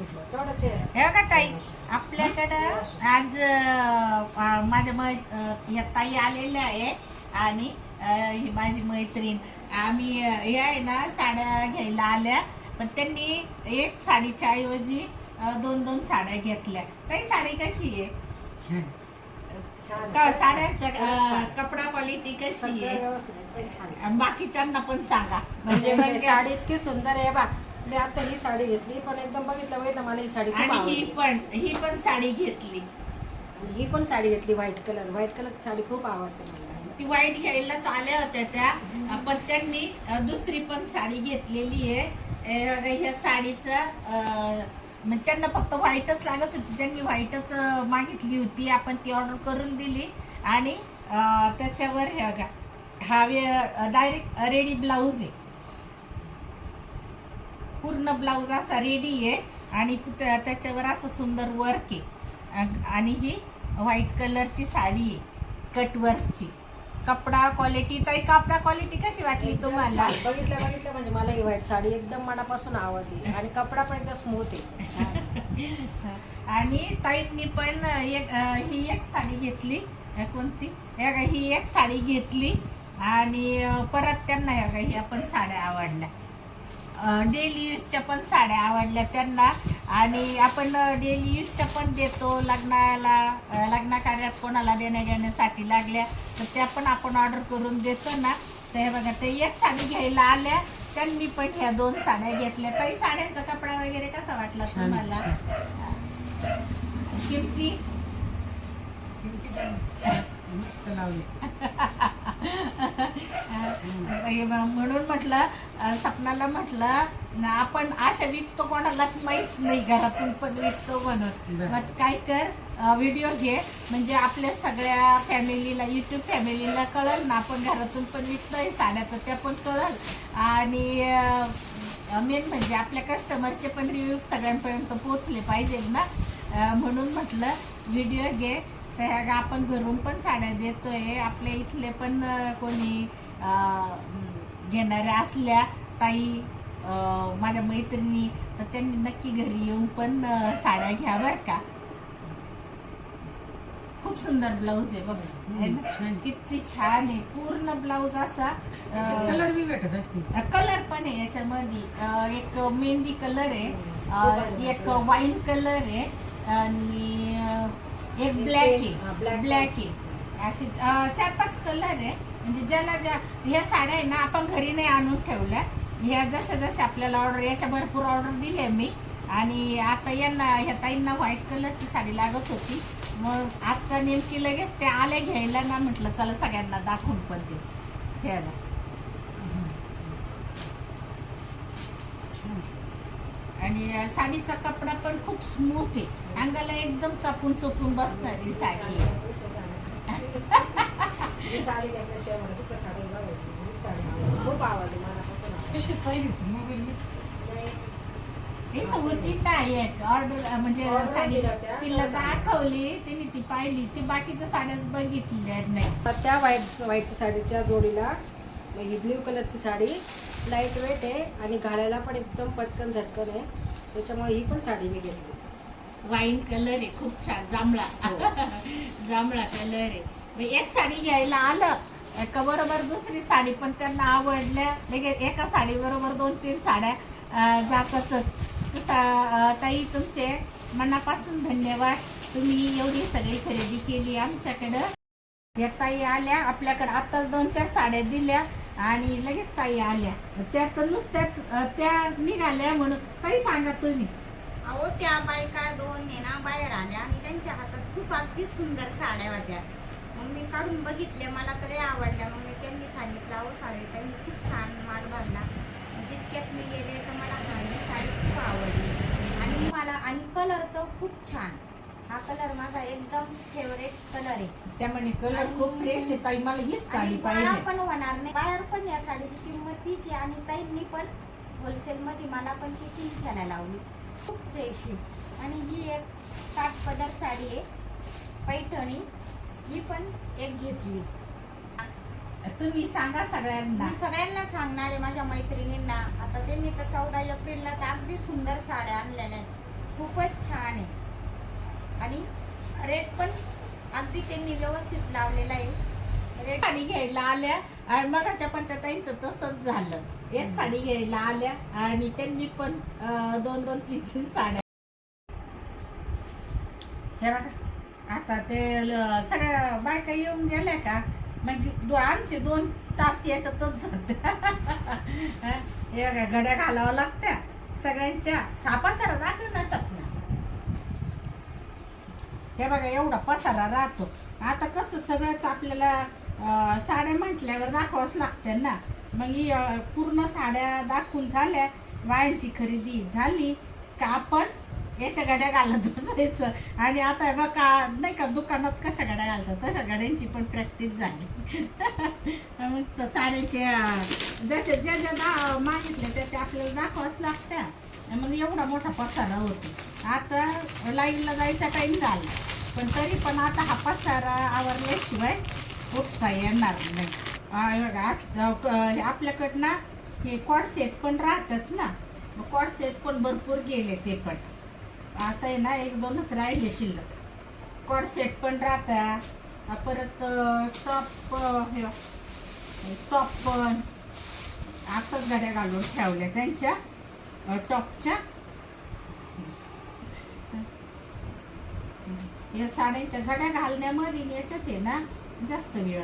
हे बघा ताई, आपल्याकडं आज माझ्या या ताई आलेल्या आहे आणि ही माझी मैत्रीण. आम्ही हे आहे ना साड्या घ्यायला आल्या, पण त्यांनी एक साडीच्या ऐवजी दोन दोन साड्या घेतल्या. ताई साडी कशी आहे? साड्यांचा कपडा क्वालिटी कशी आहे? बाकीच्यांना पण सांगा. म्हणजे साडी इतकी सुंदर आहे बा. मी आता ही साडी घेतली, पण एकदम बघितलं मला ही साडी खूप आणि आवडली. ही पण साडी घेतली. ही पण साडी घेतली व्हाईट कलरची साडी खूप आवडते मला. ती व्हाईट घ्यायलाच आल्या होत्या त्या, पण त्यांनी दुसरी पण साडी घेतलेली आहे. ह्या साडीचं म्हणजे त्यांना फक्त व्हाईटच लागत होती, त्यांनी व्हाईटच मागितली होती. आपण ती ऑर्डर करून दिली आणि त्याच्यावर हे बघा, हा डायरेक्ट रेडी ब्लाऊज आहे. पूर्ण ब्लाऊज असा रेडी आहे आणि त्याच्यावर असं सुंदर वर्क आहे. आणि ही व्हाईट कलरची साडी आहे, कटवर्कची. कपडा क्वालिटी, ताई कपडा क्वालिटी कशी वाटली तुम्हाला? बघितलं म्हणजे मला ही व्हाईट साडी एकदम मनापासून आवडली आणि कपडा पण एकदम स्मूथ आहे. आणि ताईंनी पण ही एक साडी घेतली. कोणती? ही एक साडी घेतली आणि परत त्यांना ह्या पण साड्या आवडल्या. डेली यूजच्या पण साड्या आवडल्या त्यांना. आणि आपण डेली यूजच्या पण देतो, लग्न कार्यात कोणाला देण्यासाठी लागल्या तर त्या पण आपण ऑर्डर करून देतो ना. तर हे बघा, ते एक साडी घ्यायला आल्या, त्यांनी पण ह्या दोन साड्या घेतल्या. ताई साड्यांचा कपडा वगैरे कसा वाटला तुम्हाला? किमती म्हणून म्हटलं, सपनाला म्हटलं आपण अशा विकतो, कोणालाच माहित नाही घरातून पण विकतो म्हणून. मग काय कर, व्हिडिओ घे, म्हणजे आपल्या सगळ्या फॅमिलीला, यूट्यूब फॅमिलीला कळल ना आपण घरातून पण विकतोय साड्या, तर त्या पण कळल. आणि मेन म्हणजे आपल्या कस्टमरचे पण रिव्ह्यूज सगळ्यांपर्यंत पोहोचले पाहिजे ना. म्हणून म्हटलं व्हिडिओ घे. तर आपण घरून पण साड्या देतोय. आपल्या इथले पण कोणी घेणाऱ्या असल्या ताई, माझ्या मैत्रिणी, तर त्यांनी नक्की घरी येऊन पण साड्या घ्या बरं का. खूप सुंदर ब्लाऊज आहे बघा, किती छान आहे. पूर्ण ब्लाऊज असा कलर बी भेटत असते. कलर पण आहे याच्यामध्ये. एक मेहंदी कलर आहे, एक वाईन कलर आहे आणि एक ब्लॅक आहे. असे 4-5 कलर आहे. म्हणजे ज्याला ह्या साड्या आहे ना, आपण घरी नाही आणून ठेवल्या. ह्या जशा आपल्याला ऑर्डर, याच्या भरपूर ऑर्डर दिल्या मी. आणि आता ह्या ताईंना व्हाईट कलरची साडी लागत होती, मग आता नेमकी लगेच ते आल्या घ्यायला ना. म्हटलं चला सगळ्यांना दाखवून पण देऊ. हे आणि साडीचा कपडा पण खूप स्मूथ आहे, अंगाला एकदम चपून चपून बसणार ही साडी. खूप आवडली मला. कशी पाहिली ती मोबाईल मी? इथं होती ना एक ऑर्डर, म्हणजे साडी तिला दाखवली, तिने ती पाहिली. ती बाकीच्या साड्याच बघितल्या नाही. त्या व्हाईट साडीच्या जोडीला ही ब्ल्यू कलरची साडी लाईट वेट आहे आणि घालायला पण एकदम पटकन झटकन आहे. त्याच्यामुळे ही पण साडी मी घेतली. वाईन कलर आहे, खूप छान, जांभळा जांभळा कलर आहे. एक साडी घ्यायला आलं एका बरोबर दुसरी साडी पण त्यांना आवडल्या. लगेच एका साडी बरोबर 2-3 साड्या जातातच. ताई तुमचे मनापासून धन्यवाद. तुम्ही एवढी सगळी खरेदी केली आमच्याकडं. या ताई आल्या आपल्याकडं, आता 2-4 साड्या दिल्या आणि लगेच ताई आल्या. त्या तर नुसत्याच त्या निघाल्या. म्हणून ताई सांगा तुम्ही. अहो, त्या बायका 2 ना बाहेर आल्या आणि त्यांच्या हातात खूप अगदी सुंदर साड्या होत्या. मग मी काढून बघितले, मला तरी आवडल्या. मग मी त्यांनी सांगितलं, अहो साडी त्यांनी खूप छान माल भरला. जितक्यात मी गेले तर मला ही साडी खूप आवडली आणि कलर तर खूप छान. हा कलर माझा एकदम फेवरेट कलर आहे. त्यामुळे कलर खूप फ्रेश आहे ताई, मला हीच साडी पाहिजे. पाहिजे. पण होणार नाही बाहेर पण या साडीची किंमत तीच आहे. आणि ताईंनी पण होलसेलमध्ये मला पण ती 300ला लावली. खूप फ्रेश आहे. आणि ही एक काठपदर साडी आहे, पैठणी. ही पण एक घेतली. तुम्ही सांगा सगळ्यांना. मी सगळ्यांना सांगणार आहे, माझ्या मैत्रिणींना. आता त्यांनी तर 14 एप्रिलला तर अगदी सुंदर साड्या आणलेल्या आहेत. खूपच छान आहे आणि रेट पण अगदी त्यांनी व्यवस्थित लावलेला आहे रेट. साडी घ्यायला आल्या आणि मगाच्या पण त्या ताईंचं तसंच झालं. एक साडी घ्यायला आल्या आणि त्यांनी पण 2-2, 3-3 साड्या. हे बघा आता ते सगळ्या बायका येऊन गेल्या का मग आमचे 2 तास याच्यातच जाते. हे बघा घड्या घालावं लागत्या सगळ्यांच्या. पसारा दाखव ना सपना. हे बघा एवढा पसारा राहतो. आता कसं सगळंच आपल्याला साड्या म्हटल्यावर दाखवावंच लागतं ना. मग ही पूर्ण साड्या दाखवून झाल्या, बायांची खरेदी झाली का आपण याच्या गाड्या घालत बसायचं. आणि आता बघा नाही का दुकानात कशा गाड्या घालतात तशा गाड्यांची पण प्रॅक्टिस झाली. मग साड्याच्या जसे ज्या ज्या मागितल्या त्या आपल्याला दाखवावंच लागत्या. मग एवढा मोठा पसारा होतो. आता लाईनला जायचा टाईम झाला पण तरी पण आता हा पसारा आवरल्याशिवाय उठता येणार नाही. बघा आपल्याकडनं हे कॉर्ड सेट पण राहतात ना. कॉर्ड सेट पण भरपूर गेले ते पण. आता आहे ना 1-2च राहिले शिल्लक. कॉर्ड सेट पण राहतात. परत टॉप पण आताच गाड्या घालून ठेवल्या त्यांच्या टॉपच्या. या साड्यांच्या घड्या घालण्यामध्ये याच्यात आहे ना जास्त वेळ